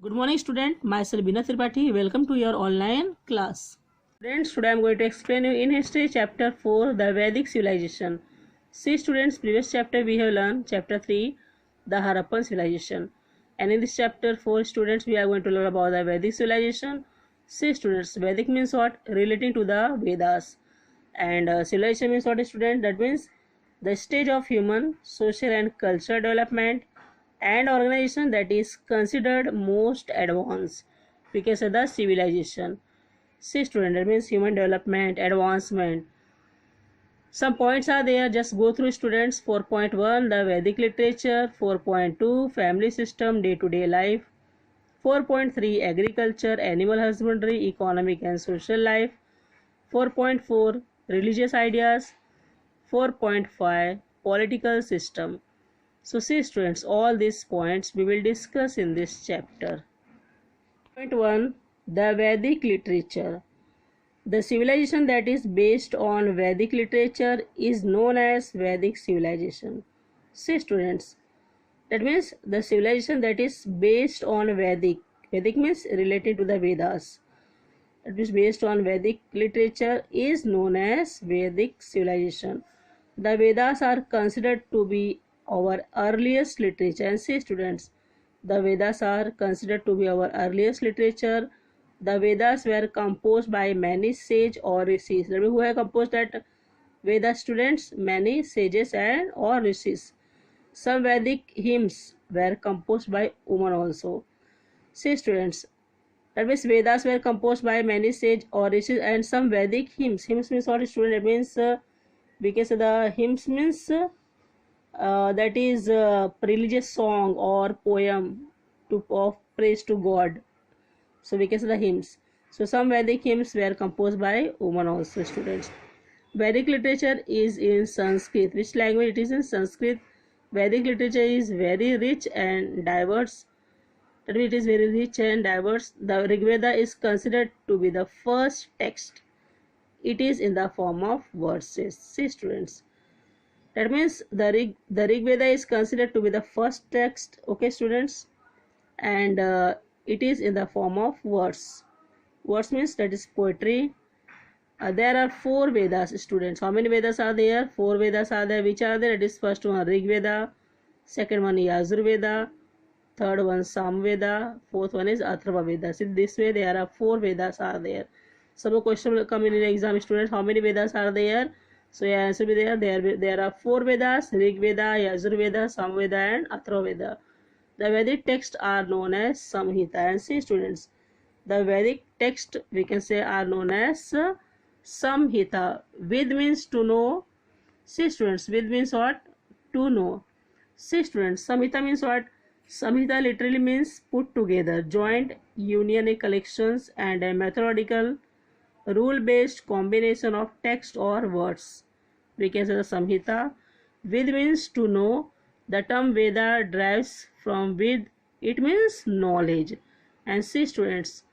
Good morning, student. Myself Bina Tripathi. Welcome to your online class. Students, today I am going to explain you in history chapter 4, the Vedic civilization. See, students, previous chapter we have learned chapter 3, the Harappan civilization. And in this chapter 4, students, we are going to learn about the Vedic civilization. See, students, Vedic means what? Relating to the Vedas. And civilization means what, student? That means the stage of human, social and cultural development and organization that is considered most advanced. We can say the civilization. See, student, that means human development, advancement. Some points are there, just go through, students. 4.1, the Vedic literature. 4.2, family system, day-to-day life. 4.3, agriculture, animal husbandry, economic and social life. 4.4, religious ideas. 4.5, political system. So see, students, all these points we will discuss in this chapter. Point 1, the Vedic literature. The civilization that is based on Vedic literature is known as Vedic civilization. See, students, that means the civilization that is based on Vedic. Vedic means related to the Vedas. That is based on Vedic literature is known as Vedic civilization. The Vedas are considered to be our earliest literature. And see, students, the Vedas are considered to be our earliest literature. The Vedas were composed by many sages or rishis. That means who have composed that Veda, students? Many sages and or rishis. Some Vedic hymns were composed by women also. See, students, that means Vedas were composed by many sages or rishis and some Vedic hymns. Hymns means what, student? It means because the hymns means that is religious song or poem of praise to God. So we can say the hymns. So some Vedic hymns were composed by women also, students. Vedic literature is in Sanskrit. Which language it is in? Sanskrit. Vedic literature is very rich and diverse. That means it is very rich and diverse. The Rig Veda is considered to be the first text. It is in the form of verses. See, students, that means the Rig Veda is considered to be the first text. Okay, students, and it is in the form of verse. Verse means that is poetry. There are 4 Vedas, students. How many Vedas are there? 4 Vedas are there. Which are there? It is first one Rig Veda, second one Yajur Veda, third one Sam Veda, fourth one is Atharva Veda. See, this way there are 4 Vedas are there. Some question will come in exam, students. How many Vedas are there? So your answer will be there. There are 4 Vedas: Rig Veda, Yajur Veda, Sam Veda, and Atharva Veda. The Vedic texts are known as Samhita. And see, students, the Vedic text we can say are known as Samhita. Ved means to know. See, students, Ved means what? To know. See, students, Samhita means what? Samhita literally means put together, joint, union, a collections, and a methodical, rule-based combination of text or words. We can say the Samhita. Ved means to know. The term Veda derives from Ved. It means knowledge. And see, students,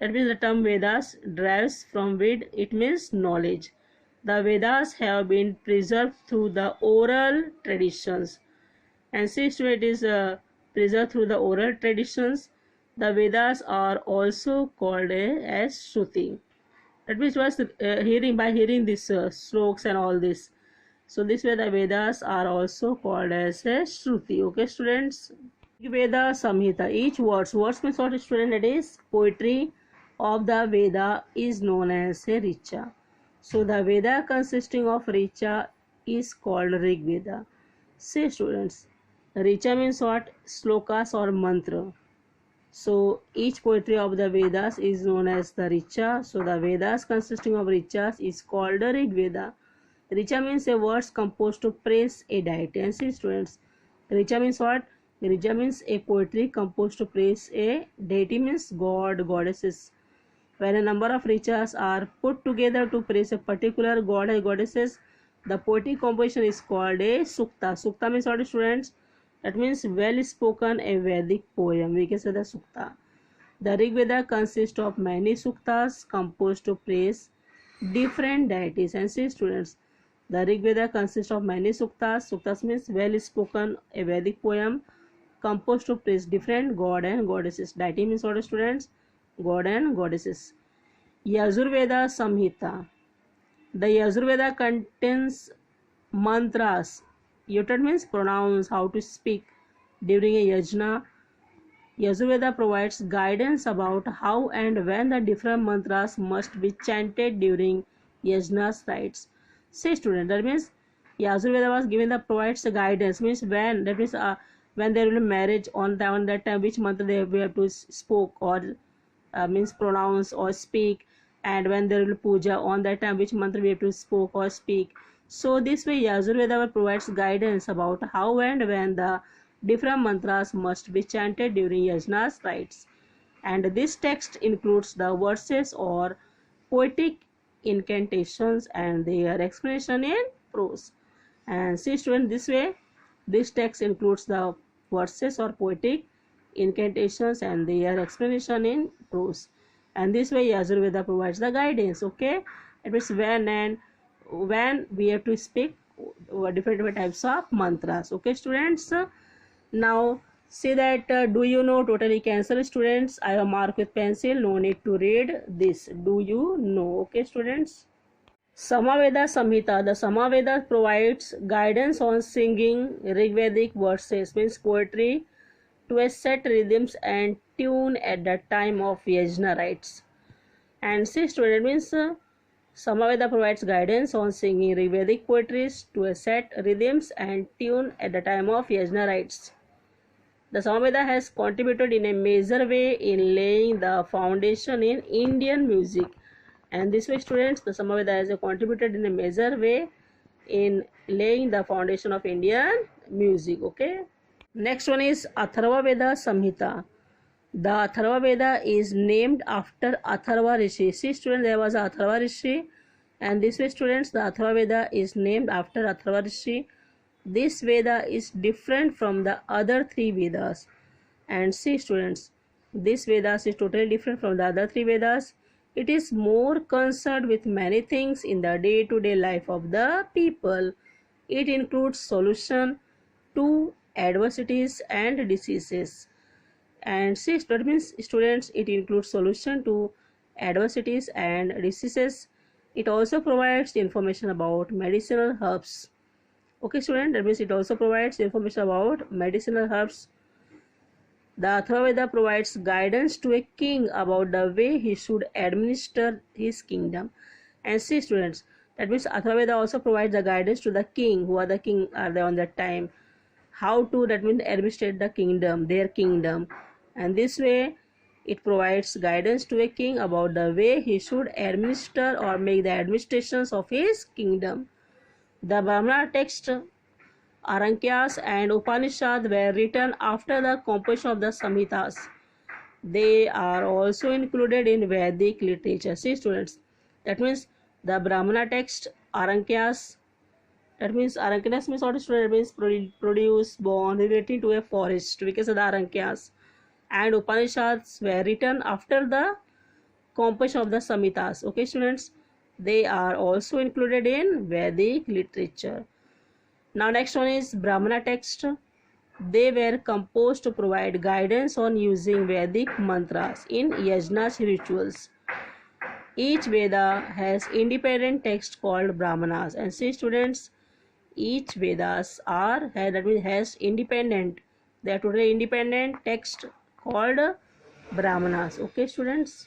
that means the term Vedas derives from Ved. It means knowledge. The Vedas have been preserved through the oral traditions. And see, students, it is preserved through the oral traditions. The Vedas are also called as Shruti. That means was hearing by hearing these slokas and all this. So this way the Vedas are also called as a Shruti. Okay, students. Veda Samhita. Each words means what, student? It is poetry of the Veda is known as a Richa. So the Veda consisting of Richa is called Rig Veda. See, students, Richa means what? Slokas or mantra. So each poetry of the Vedas is known as the Richa. So the Vedas consisting of Richas is called the Rig Veda. Richa means a words composed to praise a deity. And see, students, Richa means what? Richa means a poetry composed to praise a deity, means god, goddesses. When a number of Richas are put together to praise a particular god or goddesses, the poetic composition is called a Sukta. Sukta means what, students? That means well spoken, a Vedic poem. We can say the Sukta. The Rig Veda consists of many Suktas composed to praise different deities. And see, students, the Rig Veda consists of many Suktas. Suktas means well spoken, a Vedic poem composed to praise different god and goddesses. Deity means what, students? God and goddesses. Yajurveda Samhita. The Yajurveda contains mantras. Yutat means pronounce, how to speak during a yajna. Yajurveda provides guidance about how and when the different mantras must be chanted during yajna's rites. Say student, that means Yajurveda was given the provides the guidance, means when, that means when there will be marriage on that time, which mantra they have to spoke or means pronounce or speak, and when there will be puja on that time, which mantra we have to spoke or speak. So this way Yajurveda provides guidance about how and when the different mantras must be chanted during yajna's rites. And this text includes the verses or poetic incantations and their explanation in prose. And see student, this way this text includes the verses or poetic incantations and their explanation in prose. And this way Yajurveda provides the guidance. Okay, it means when we have to speak different types of mantras. Okay students, now say that do you know, totally cancel students. I have marked with pencil, no need to read this. Do you know? Okay students. Samaveda Samhita. The Samaveda provides guidance on singing Rigvedic verses, means poetry, to a set rhythms and tune at the time of yajna rites. And see student, means Samaveda provides guidance on singing Rigvedic poetries to a set rhythms and tune at the time of yajna rites. The Samaveda has contributed in a major way in laying the foundation in Indian music. And this way students, the Samaveda has contributed in a major way in laying the foundation of Indian music. Okay. Next one is Atharva Veda Samhita. The Atharva Veda is named after Atharva Rishi. See students, there was Atharva Rishi, and this way students, the Atharva Veda is named after Atharva Rishi. This Veda is different from the other three Vedas. And see students, this Vedas is totally different from the other three Vedas. It is more concerned with many things in the day-to-day life of the people. It includes solution to adversities and diseases. And see, that means students, it includes solution to adversities and diseases. It also provides information about medicinal herbs. Okay student, that means it also provides information about medicinal herbs. The Atharva Veda provides guidance to a king about the way he should administer his kingdom. And see students, that means Atharva Veda also provides the guidance to the king, who are the king are there on that time, how to, that means, administrate the kingdom, their kingdom. And this way it provides guidance to a king about the way he should administer or make the administrations of his kingdom. The Brahmana text, Arankyas and Upanishad were written after the composition of the Samhitas. They are also included in Vedic literature. See students, that means the Brahmana text, Arankyas, that means Arankyas means what student, means produce, born, relating to a forest, we can say the Arankyas. And Upanishads were written after the composition of the Samhitas. Okay students, they are also included in Vedic literature. Now next one is Brahmana text. They were composed to provide guidance on using Vedic mantras in yajna's rituals. Each Veda has independent text called Brahmanas. And see students, each Vedas has independent, they are totally independent text called Brahmanas. Okay students.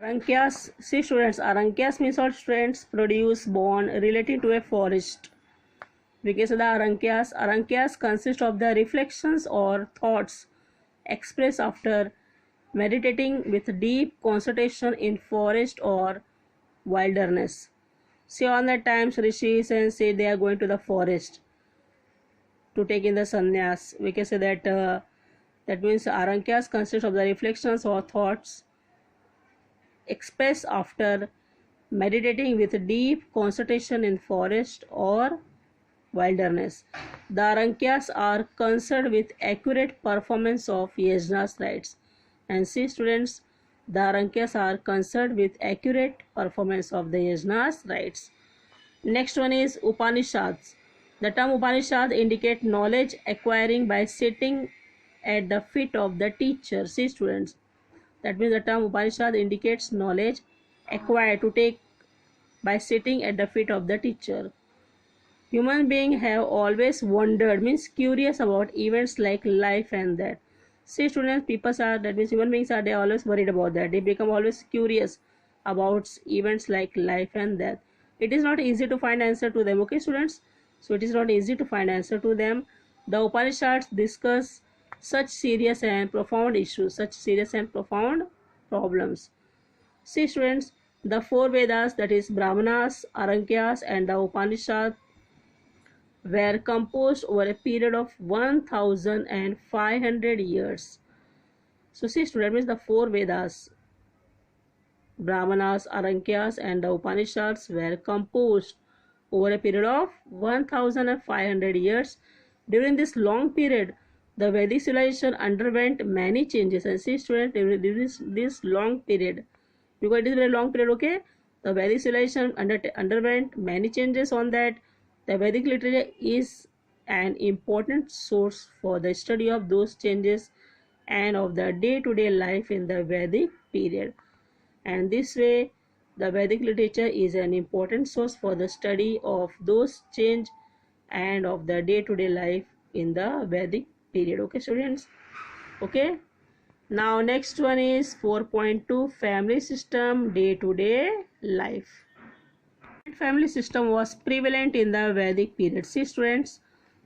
Arankyas, see students, Arankyas means what students, produce, born, relating to a forest. We can say the Arankyas consist of the reflections or thoughts expressed after meditating with deep concentration in forest or wilderness. See, on that times rishis and say they are going to the forest to take in the sannyas. We can say that that means Arankyas consist of the reflections or thoughts expressed after meditating with deep concentration in forest or wilderness. The Arankyas are concerned with accurate performance of yajna's rites. And see students, the Arankyas are concerned with accurate performance of the yajna's rites. Next one is Upanishads. The term Upanishad indicate knowledge acquiring by sitting at the feet of the teacher. See students, that means the term Upanishad indicates knowledge acquired to take by sitting at the feet of the teacher. Human beings have always wondered, means curious about events like life and death. See students, people are, that means human beings are, they are always worried about that. They become always curious about events like life and death. It is not easy to find answer to them. Okay students, so it is not easy to find answer to them. The Upanishads discuss such serious and profound issues, such serious and profound problems. See students, the four Vedas, that is Brahmanas, Arankyas and the Upanishads, were composed over a period of 1500 years. So see students, means the four Vedas, Brahmanas, Arankyas and the Upanishads were composed over a period of 1500 years. During this long period, the Vedic civilization underwent many changes. And see students, during this long period, because it is a very long period, okay, the Vedic civilization underwent many changes. On that, the Vedic literature is an important source for the study of those changes and of the day-to-day life in the Vedic period. And this way, the Vedic literature is an important source for the study of those change and of the day-to-day life in the Vedic period. Okay students, okay. Now next one is 4.2, family system, day-to-day life. Family system was prevalent in the Vedic period. See students,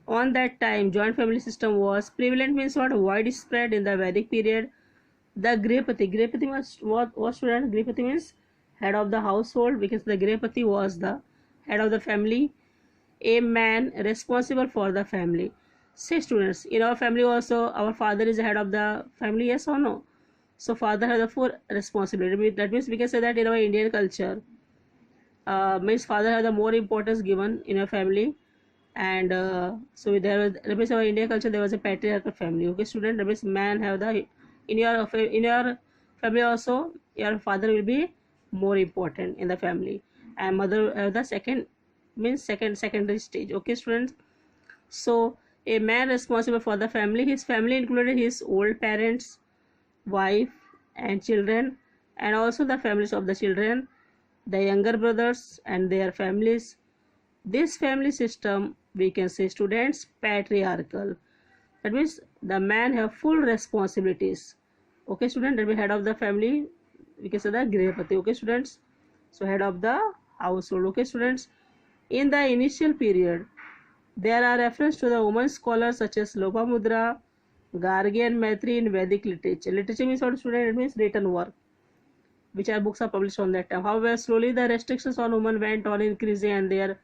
on that time joint family system was prevalent, means what, widespread in the Vedic period. The Grihapati was what student? Grihapati means head of the household, because the Grihapati was the head of the family, a man responsible for the family. See students, in our family also our father is the head of the family, yes or no? So father has the full responsibility. That means we can say that in our Indian culture, means father has the more importance given in a family. And so there was, that means our Indian culture, there was a patriarchal family. Okay student, that means man have the, in your family also your father will be more important in the family, and mother have the second, means secondary stage. Okay students, so a man responsible for the family, his family included his old parents, wife and children, and also the families of the children, the younger brothers and their families. This family system, we can say students, patriarchal. That means the man have full responsibilities. Okay student, that means head of the family, we can say the Grihapati. Okay students, so head of the household. Okay students, in the initial period there are reference to the women scholars such as Lopamudra, Gargi and Maitri in Vedic literature. Literature means what student? It means written work, which are books are published on that time. However, slowly the restrictions on women went on increasing and their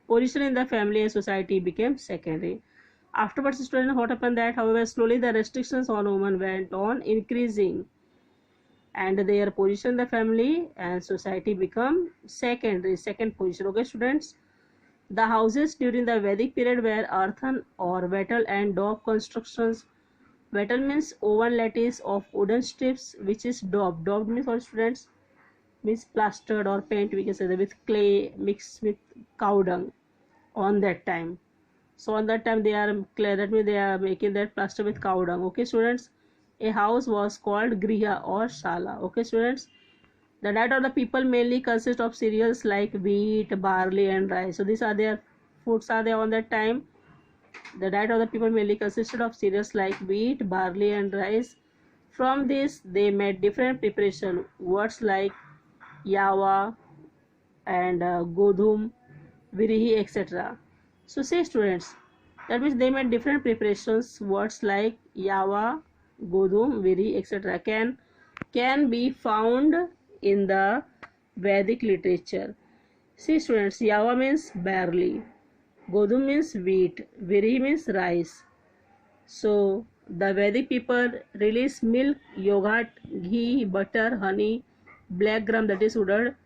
position in the family and society became secondary. Afterwards student, what happened that, however, slowly the restrictions on women went on increasing and their position in the family and society become secondary, second position. Okay students, the houses during the Vedic period were earthen or wattle and daub constructions. Wattle means oven lattice of wooden strips, which is daub. Daub means what students? Means plastered or paint, we can say that, with clay mixed with cow dung on that time. So on that time they are clear, that means they are making that plaster with cow dung. Okay students, a house was called Griha or Shala. Okay students, the diet of the people mainly consists of cereals like wheat, barley and rice. So these are their foods are there on that time. The diet of the people mainly consisted of cereals like wheat, barley and rice. From this they made different preparation, words like yawa and godhum, virihi, etc. So say students, that means they made different preparations, words like yawa, godhum, virihi, etc. can be found in the Vedic literature. See students, yawa means barley, godhum means wheat, virihi means rice. So the Vedic people release milk, yogurt, ghee, butter, honey, black gram, that is urad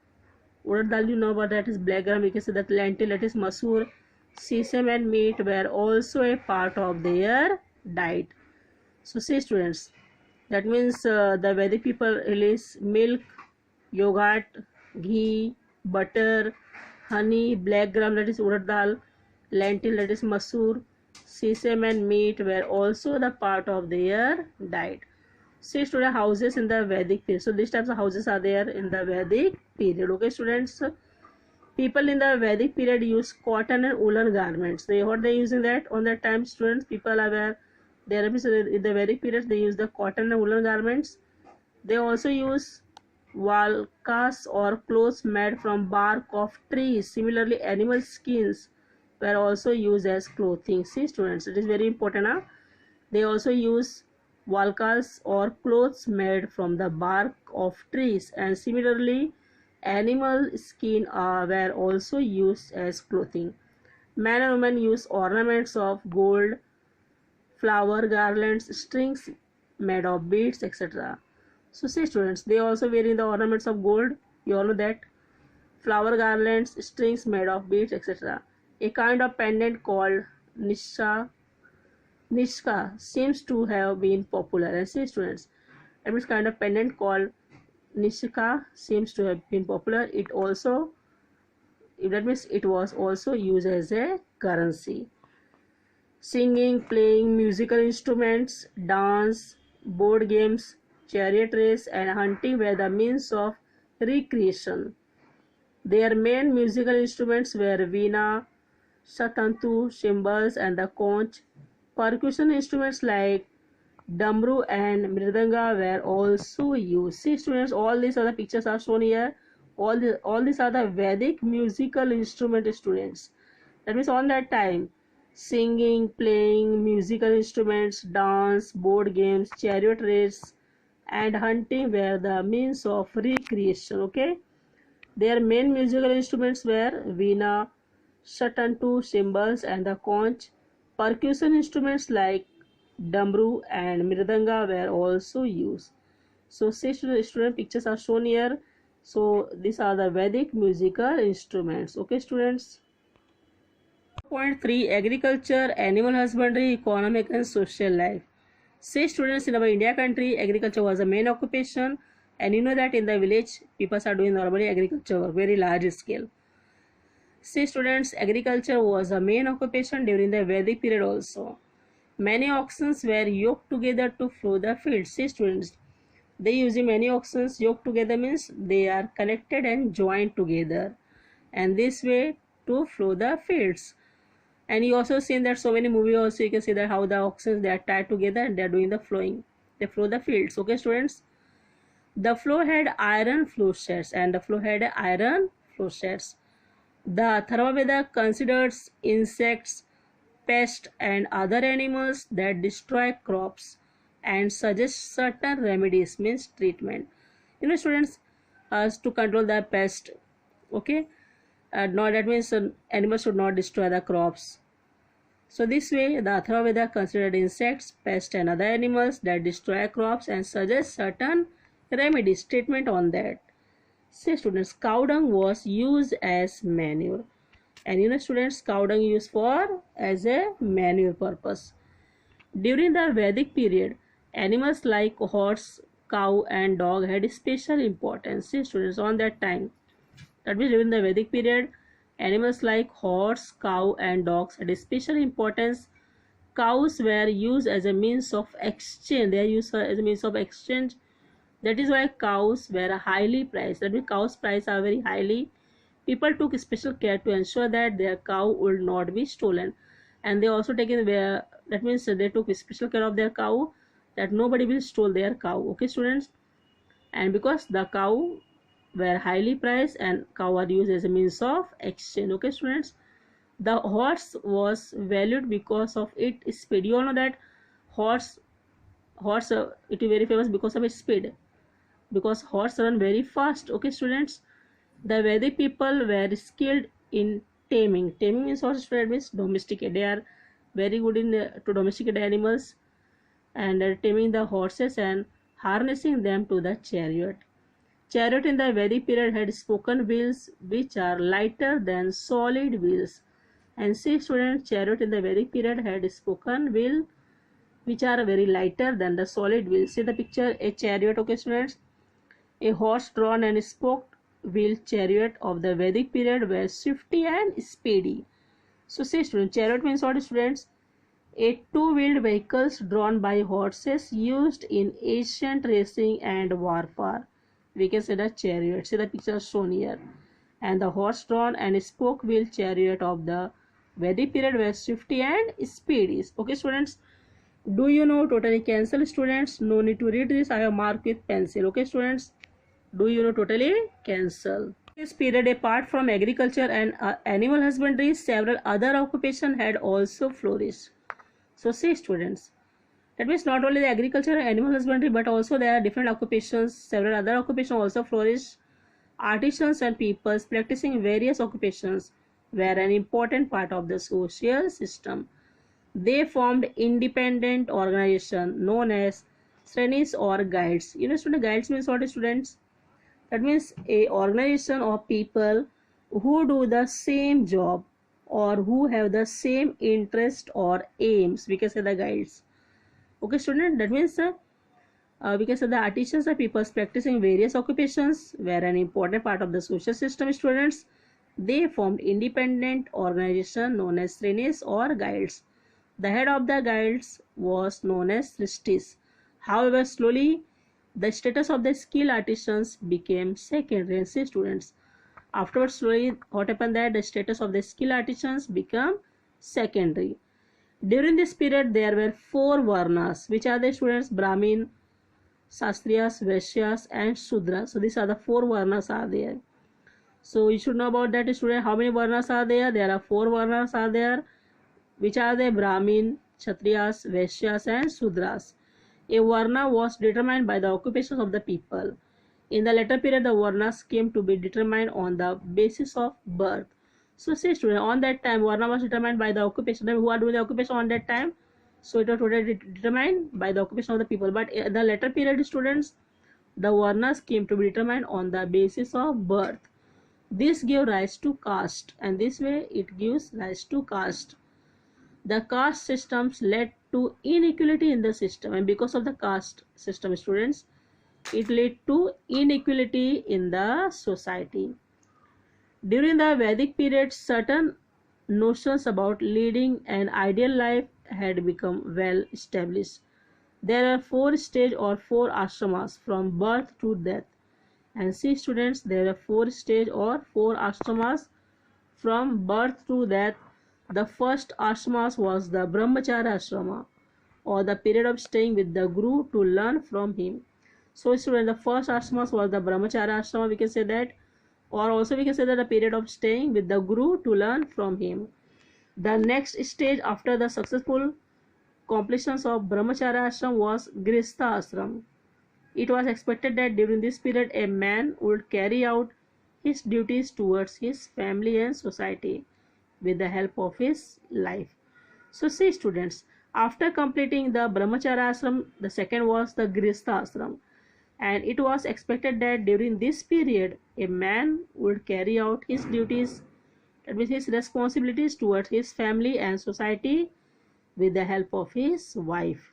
dal, you know what that is, black gram, we can say that lentil, that is masoor, sesame and meat were also a part of their diet. So see students, that means the Vedic people release milk, yogurt, ghee, butter, honey, black gram, that is urad dal, lentil, that is masoor, sesame and meat were also the part of their diet. See student, houses in the Vedic period. So these types of houses are there in the Vedic period. Okay students, people in the Vedic period use cotton and woolen garments. They using that on that time students, people are where there in the Vedic period they use the cotton and woolen garments. They also use walkas or clothes made from bark of trees. Similarly, animal skins were also used as clothing. See students, it is very important. Huh? They also use walkas or clothes made from the bark of trees, and similarly animal skin were also used as clothing. Men and women use ornaments of gold, flower garlands, strings made of beads, etc. So see students, they also wearing the ornaments of gold. You all know that. Flower garlands, strings made of beads, etc. A kind of pendant called Nishka seems to have been popular. And see students, this kind of pendant called Nishka seems to have been popular. That means it was also used as a currency. Singing, playing musical instruments, dance, board games, chariot race, and hunting were the means of recreation. Their main musical instruments were veena, shatantu, cymbals, and the conch. Percussion instruments like damru and mridanga were also used. See students, all these other pictures are shown here. All these are the Vedic musical instrument students. That means on that time, singing, playing musical instruments, dance, board games, chariot race, and hunting were the means of recreation. Okay, their main musical instruments were veena, shatantu, cymbals, and the conch. Percussion instruments like damru and mridanga were also used. So student pictures are shown here. So these are the Vedic musical instruments. Okay students. Point 3, agriculture, animal husbandry, economic and social life. Say students, in our India country, agriculture was the main occupation, and you know that in the village people are doing normally agriculture work, very large scale. Say students, agriculture was the main occupation during the Vedic period also. Many oxen were yoked together to plough the fields. See students, they using many oxen yoked together means they are connected and joined together, and this way to plough the fields. And you also seen that so many movies also you can see that how the oxen they are tied together and they are doing the flowing. They flow the fields. Okay students. The flow had iron flow sheds and the flow had iron flow sheds. The Atharva Veda considers insects, pests and other animals that destroy crops and suggests certain remedies means treatment. You know students, to control the pest. Okay. No, that means animals should not destroy the crops. So this way, the Atharva Veda considered insects, pests and other animals that destroy crops and suggests certain remedies, treatment on that. Say students, cow dung was used as manure. And you know students, cow dung used for as a manure purpose. During the Vedic period, animals like horse, cow and dog had special importance. See students, on that time. That means during the Vedic period, animals like horse, cow and dogs had a special importance. Cows were used as a means of exchange. They are used as a means of exchange. That is why cows were highly priced. That means cows' price are very highly. People took special care to ensure that their cow would not be stolen. And they also taken that means they took special care of their cow that nobody will steal their cow. Okay students. And because the cow were highly priced and cow are used as a means of exchange. Okay students, the horse was valued because of its speed. You all know that horse it is very famous because of its speed, because horse run very fast. Okay students, the Vedic people were skilled in taming means horse trade means domesticate. They are very good in to domesticate animals and taming the horses and harnessing them to the chariot. Chariot in the Vedic period had spoken wheels which are lighter than solid wheels. And see students, chariot in the Vedic period had spoken wheel which are very lighter than the solid wheels. See the picture, a chariot. Okay students, a horse drawn and spoked wheel chariot of the Vedic period were swifty and speedy. So see students, chariot means what students? A two-wheeled vehicles drawn by horses used in ancient racing and warfare. We can say the chariot. See the picture shown here. And the horse-drawn and spoke-wheel chariot of the Vedic period were swiftly and speedy. Okay, students. Do you know? Totally cancel, students. No need to read this. I have marked with pencil. Okay, students. Do you know? Totally cancel. This period, apart from agriculture and animal husbandry, several other occupations had also flourished. So see, students, that means not only the agriculture and animal husbandry, but also there are different occupations, several other occupations also flourish. Artisans and peoples practicing various occupations were an important part of the social system. They formed independent organization known as srenis or guilds. You know, student, guilds means what, students? That means a organization of people who do the same job or who have the same interest or aims. We can say the guilds. Okay, student, that means we can say the artisans are people practicing various occupations were an important part of the social system, students. They formed independent organization known as srenis or guilds. The head of the guilds was known as Ristis. However, slowly the status of the skilled artisans became secondary. And see, students, afterwards slowly what happened that the status of the skilled artisans became secondary. During this period there were four varnas, which are the students: Brahmin, Sastriyas, Vaishyas and Sudras. So these are the four varnas are there. So you should know about that, student. How many varnas are there? There are four varnas are there, which are the Brahmin, Kshatriyas, Vaishyas and Sudras. A varna was determined by the occupations of the people. In the later period, the varnas came to be determined on the basis of birth. So see, student, on that time varna was determined by the occupation. Who are doing the occupation on that time? So it was totally determined by the occupation of the people. But in the later period, students, the varnas came to be determined on the basis of birth. This gave rise to caste, and this way it gives rise to caste. The caste systems led to inequality in the system, and because of the caste system, students, it led to inequality in the society. During the Vedic period, certain notions about leading an ideal life had become well established. There are four stages or four ashramas from birth to death. And see, students, there are four stages or four ashramas from birth to death. The first ashrama was the Brahmacharya ashrama, or the period of staying with the Guru to learn from him. So, students, the first ashrama was the Brahmacharya ashrama, we can say that, or also we can say that the period of staying with the Guru to learn from him. The next stage after the successful completions of Brahmacharya ashram was Grihastha ashram. It was expected that during this period a man would carry out his duties towards his family and society with the help of his life. So see, students, after completing the Brahmacharya ashram, the second was the Grihastha ashram, and it was expected that during this period a man would carry out his duties, that means his responsibilities towards his family and society with the help of his wife.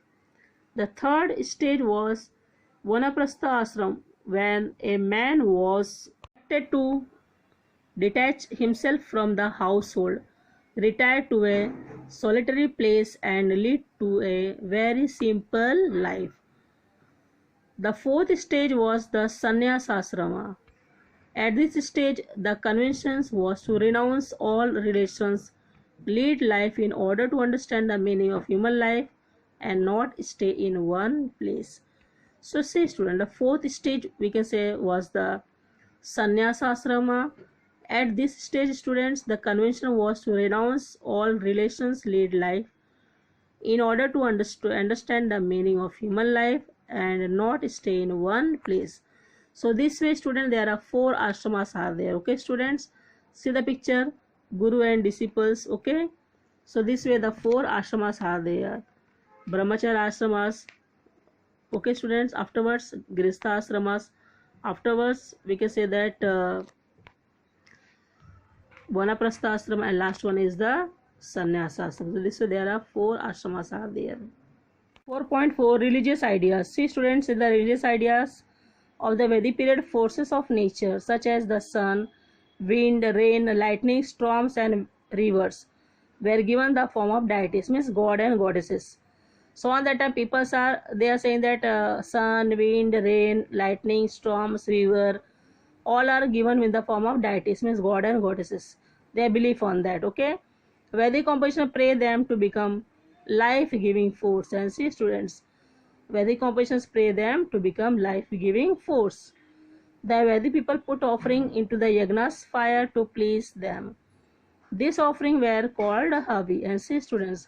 The third stage was Vanaprastha ashram, when a man was expected to detach himself from the household, retire to a solitary place and lead to a very simple life. The fourth stage was the sannyas ashrama. At this stage, the convention was to renounce all relations, lead life in order to understand the meaning of human life and not stay in one place. So see, student, the fourth stage we can say was the sannyasa ashrama. At this stage, students, the convention was to renounce all relations, lead life in order to understand the meaning of human life and not stay in one place. So this way, students, there are four ashramas are there. Okay, students, see the picture, Guru and disciples. Okay, so this way the four ashramas are there. Brahmacharya ashramas. Okay, students, afterwards Grihastha ashramas. Afterwards we can say that Vanaprastha ashram, and last one is the sannyasa ashram. So this way there are four ashramas are there. 4.4 Religious ideas. See, students, in the religious ideas of the Vedic period, forces of nature such as the sun, wind, rain, lightning, storms and rivers were given the form of deities, means god and goddesses. So on that time people are saying that sun, wind, rain, lightning, storms, river, all are given in the form of deities, means god and goddesses. They believe on that. Okay, Vedic composition pray them to become life-giving force. And see students, Vedic compositions pray them to become life-giving force. The Vedic people put offering into the yagna's fire to please them. This offering were called Havi. And see students,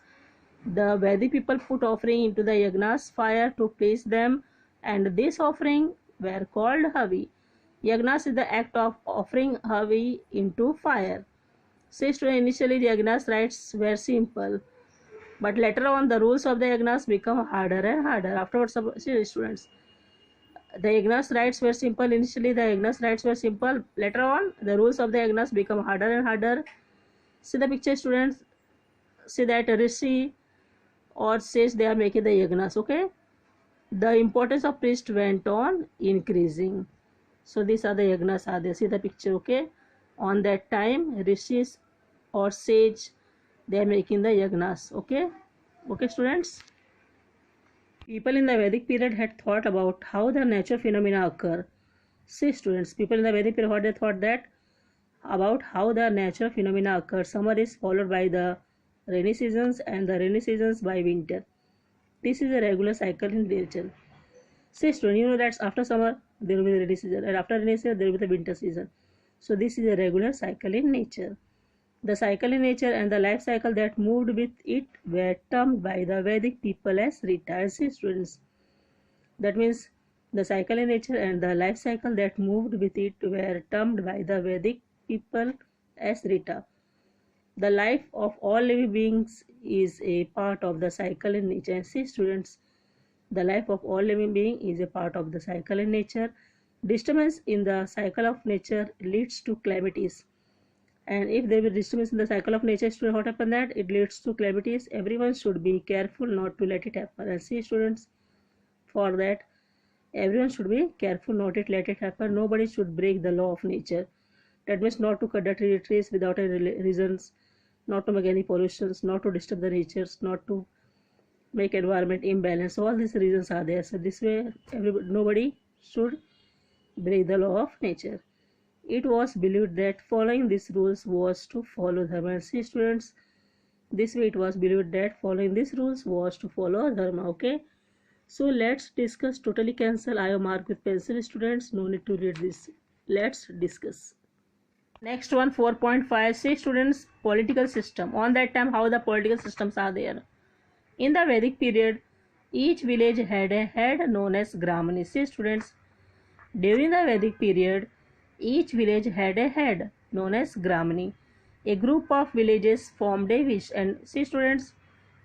the Vedic people put offering into the yagna's fire to please them, and this offering were called Havi. Yagnas is the act of offering Havi into fire. See students, initially the yagnas rites were simple, but later on the rules of the yagnas become harder and harder. Afterwards, see students, the yagnas rites were simple. Initially the yagnas rites were simple. Later on the rules of the yagnas become harder and harder. See the picture students. See that rishi or sage, they are making the yagnas. Okay, the importance of priest went on increasing. So these are the yagnas are there. See the picture. Okay, on that time rishis or sage, they are making the yagnas. Okay students, people in the Vedic period had thought about how the natural phenomena occur. See students, people in the Vedic period, what they thought that about how the natural phenomena occur. Summer is followed by the rainy seasons and the rainy seasons by winter. This is a regular cycle in nature. See students, you know that after summer there will be the rainy season, and after rainy season there will be the winter season. So this is a regular cycle in nature. The cycle in nature and the life cycle that moved with it were termed by the Vedic people as Rita. See students, that means the cycle in nature and the life cycle that moved with it were termed by the Vedic people as Rita. The life of all living beings is a part of the cycle in nature. And see students, the life of all living being is a part of the cycle in nature. Disturbance in the cycle of nature leads to calamities. And if there is disturbance in the cycle of nature, students, what happens that it leads to calamities. Everyone should be careful not to let it happen. And see students, for that everyone should be careful not to let it happen. Nobody should break the law of nature. That means not to cut the trees without any reasons, not to make any pollutions, not to disturb the natures, not to make environment imbalance. All these reasons are there. So this way nobody should break the law of nature. It was believed that following these rules was to follow dharma. And see students, this way it was believed that following these rules was to follow dharma. Okay, so let's discuss. Totally cancel, I have marked with pencil students, no need to read this. Let's discuss. Next one, 4.5. See students, political system. On that time, how the political systems are there. In the Vedic period, each village had a head known as Gramani. See students, during the Vedic period, each village had a head known as Gramani. A group of villages formed a Vish. And see students,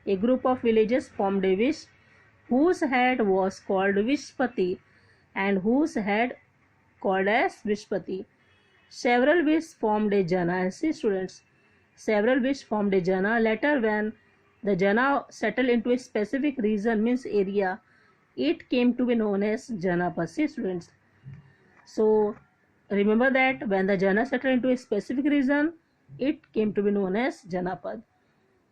a group of villages formed a Vish whose head was called Vishpati and whose head called as Vishpati. Several Vish formed a Jana. And see students, several Vish formed a Jana. Later when the Jana settled into a specific region, means area, it came to be known as Janapad. See students, so remember that when the Jana settled into a specific region, it came to be known as Janapad.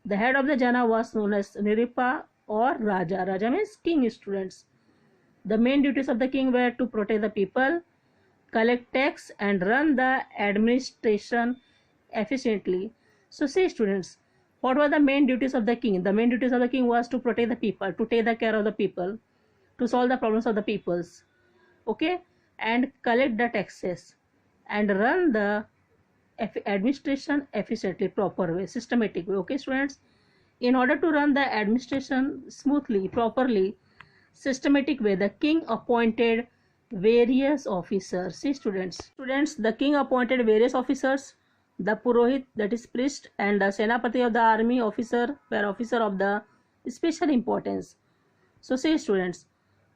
The head of the Jana was known as Niripa or Raja. Raja means king, students. The main duties of the king were to protect the people, collect tax and run the administration efficiently. So see students, what were the main duties of the king? The main duties of the king was to protect the people, to take the care of the people, to solve the problems of the peoples. Okay, and collect the taxes and run the administration efficiently, proper way, systematic way. Okay students, in order to run the administration smoothly, properly, systematic way, the king appointed various officers. See students, the king appointed various officers. The Purohit, that is priest, and the Senapati of the army officer were officer of the special importance. So see students,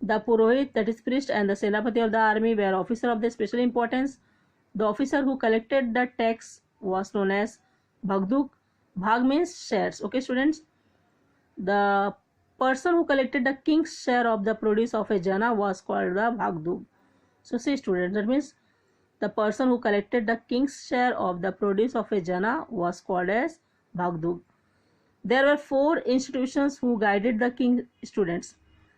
the Purohit, that is priest, and the Senapati of the army were officer of the special importance. The officer who collected the tax was known as Bhagduk. Bhag means shares. Okay students, the person who collected the king's share of the produce of a Jana was called the Bhagduk. So see students, that means the person who collected the king's share of the produce of a Jana was called as Bhagduk. There were 4 institutions who guided the king students.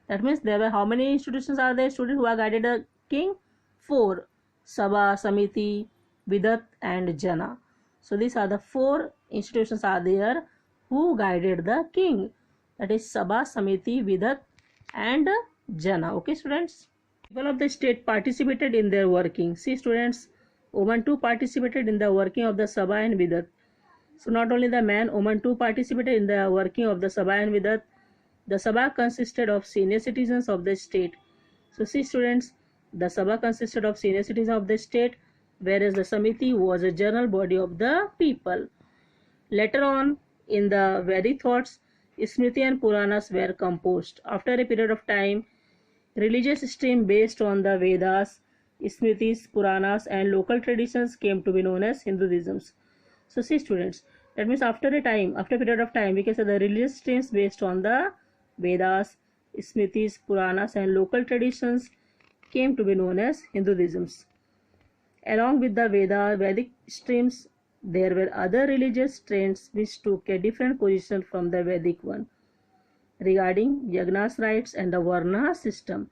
That means there were how many institutions are there students who are guided the king? 4. Sabha, Samiti, Vidat and Jana. So these are the 4 institutions are there who guided the king. That is Sabha, Samiti, Vidat and Jana. Okay students. People of the state participated in their working. See students, women too participated in the working of the Sabha and Vidat. So not only the man, women too participated in the working of the Sabha and Vidat. The Sabha consisted of senior citizens of the state. So see students, the Sabha consisted of senior citizens of the state, whereas the Samiti was a general body of the people. Later on, in the Vedic thoughts, Smriti and Puranas were composed. After a period of time, religious stream based on the Vedas, Smritis, Puranas and local traditions came to be known as Hinduism. So see students, that means after a period of time, we can say the religious streams based on the Vedas, Smritis, Puranas and local traditions came to be known as Hinduism. Along with the Vedic streams, there were other religious trends which took a different position from the Vedic one regarding Yagna's rites and the Varna system.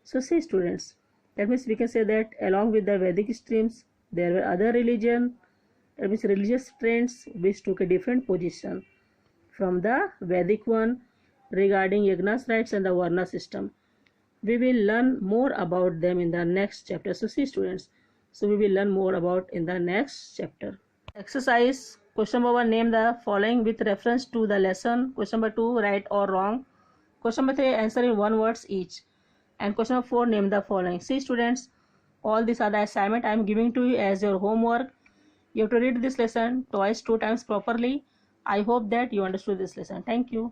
So see students, that means we can say that along with the Vedic streams, there were other religious trends which took a different position from the Vedic one regarding Yagna's rites and the Varna system. We will learn more about them in the next chapter. So see students, so we will learn more about in the next chapter. Exercise question number 1, name the following with reference to the lesson. Question number 2, right or wrong. Question number 3, answer in 1 words each. And question number 4, name the following. See students, all these are the assignment I am giving to you as your homework. You have to read this lesson twice, 2 times properly. I hope that you understood this lesson. Thank you.